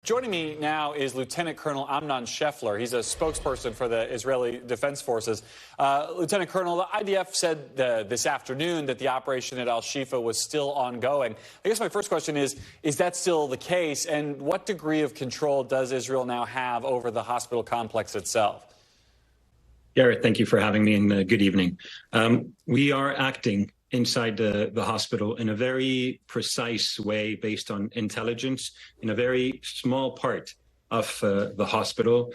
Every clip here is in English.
Joining me now is Lieutenant Colonel Amnon Shefler. He's a spokesperson for the Israeli Defense Forces. Lieutenant Colonel, the IDF said this afternoon that the operation at Al-Shifa was still ongoing. I guess my first question is that still the case? And what degree of control does Israel now have over the hospital complex itself? Garrett, thank you for having me, and good evening. We are acting inside the hospital in a very precise way based on intelligence in a very small part of the hospital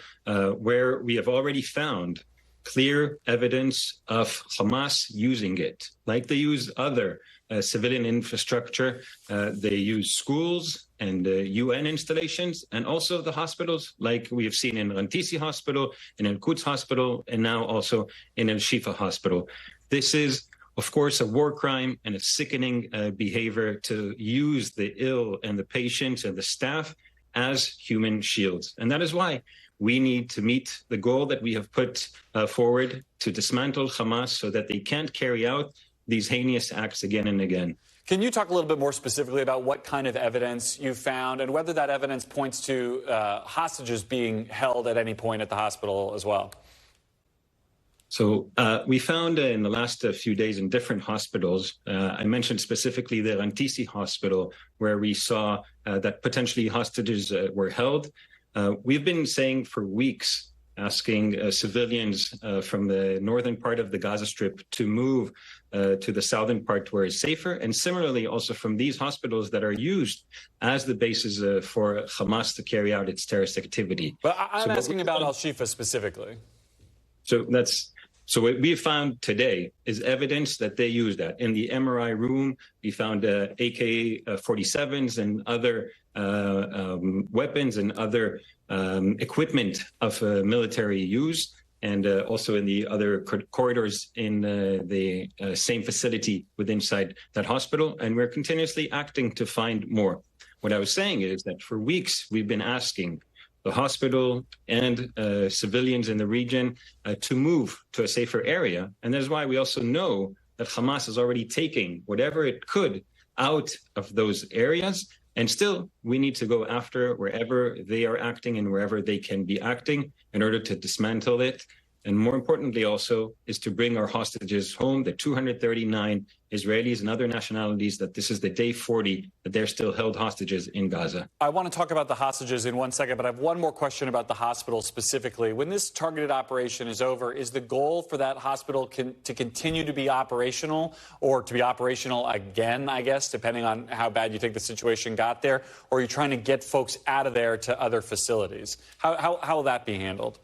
where we have already found clear evidence of Hamas using it, like they use other civilian infrastructure. They use schools and UN installations, and also the hospitals, like we have seen in Rantisi Hospital, in Al-Quds Hospital, and now also in Al-Shifa Hospital. This is, of course, a war crime and a sickening behavior to use the ill and the patients and the staff as human shields. And that is why we need to meet the goal that we have put forward to dismantle Hamas so that they can't carry out these heinous acts again and again. Can you talk a little bit more specifically about what kind of evidence you found and whether that evidence points to hostages being held at any point at the hospital as well? So we found in the last few days in different hospitals, I mentioned specifically the Rantisi Hospital, where we saw that potentially hostages were held. We've been saying for weeks, asking civilians from the northern part of the Gaza Strip to move to the southern part where it's safer, and similarly also from these hospitals that are used as the bases for Hamas to carry out its terrorist activity. But I'm asking about Al-Shifa specifically. So what we found today is evidence that they used that. In the MRI room, we found AK-47s and other weapons and other equipment of military use, and also in the other corridors in the same facility within inside that hospital. And we're continuously acting to find more. What I was saying is that for weeks, we've been asking the hospital and civilians in the region to move to a safer area. And that's why we also know that Hamas is already taking whatever it could out of those areas. And still, we need to go after wherever they are acting and wherever they can be acting in order to dismantle it. And more importantly also is to bring our hostages home, the 239 Israelis and other nationalities, that this is the day 40 that they're still held hostages in Gaza. I want to talk about the hostages in 1 second, but I have one more question about the hospital specifically. When this targeted operation is over, is the goal for that hospital to continue to be operational, or to be operational again, I guess, depending on how bad you think the situation got there? Or are you trying to get folks out of there to other facilities? How will that be handled?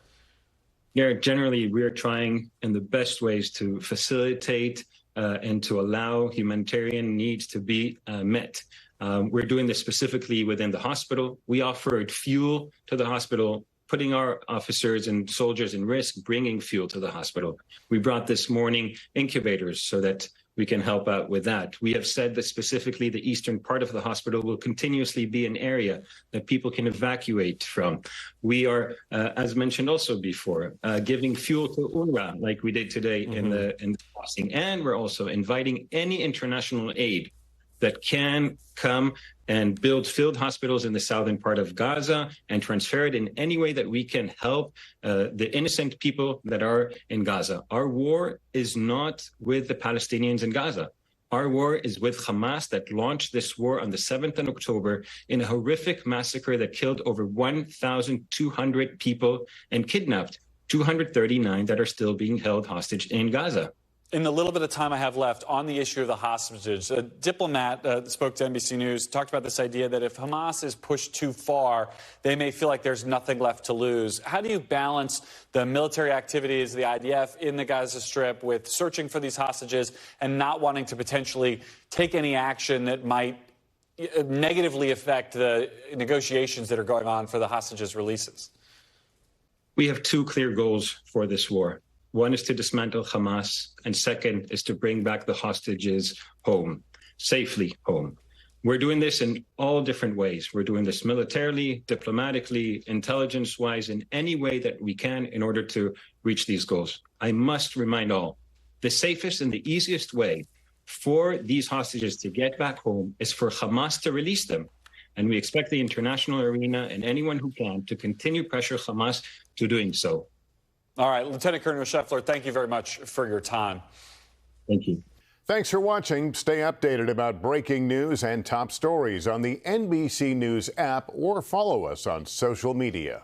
Yeah, generally, we're trying in the best ways to facilitate and to allow humanitarian needs to be met. We're doing this specifically within the hospital. We offered fuel to the hospital, putting our officers and soldiers in risk, bringing fuel to the hospital. We brought this morning incubators so that we can help out with that. We have said that specifically the eastern part of the hospital will continuously be an area that people can evacuate from. We are, as mentioned also before, giving fuel to UNRWA like we did today in the crossing. And we're also inviting any international aid that can come and build field hospitals in the southern part of Gaza and transfer it in any way that we can help the innocent people that are in Gaza. Our war is not with the Palestinians in Gaza. Our war is with Hamas, that launched this war on the 7th of October in a horrific massacre that killed over 1,200 people and kidnapped 239 that are still being held hostage in Gaza. In the little bit of time I have left, on the issue of the hostages, a diplomat that spoke to NBC News talked about this idea that if Hamas is pushed too far, they may feel like there's nothing left to lose. How do you balance the military activities of the IDF in the Gaza Strip with searching for these hostages and not wanting to potentially take any action that might negatively affect the negotiations that are going on for the hostages' releases? We have two clear goals for this war. One is to dismantle Hamas, and second is to bring back the hostages home, safely home. We're doing this in all different ways. We're doing this militarily, diplomatically, intelligence-wise, in any way that we can in order to reach these goals. I must remind all, the safest and the easiest way for these hostages to get back home is for Hamas to release them. And we expect the international arena and anyone who can to continue pressure Hamas to doing so. All right, Lieutenant Colonel Shefler, thank you very much for your time. Thank you. Thanks for watching. Stay updated about breaking news and top stories on the NBC News app or follow us on social media.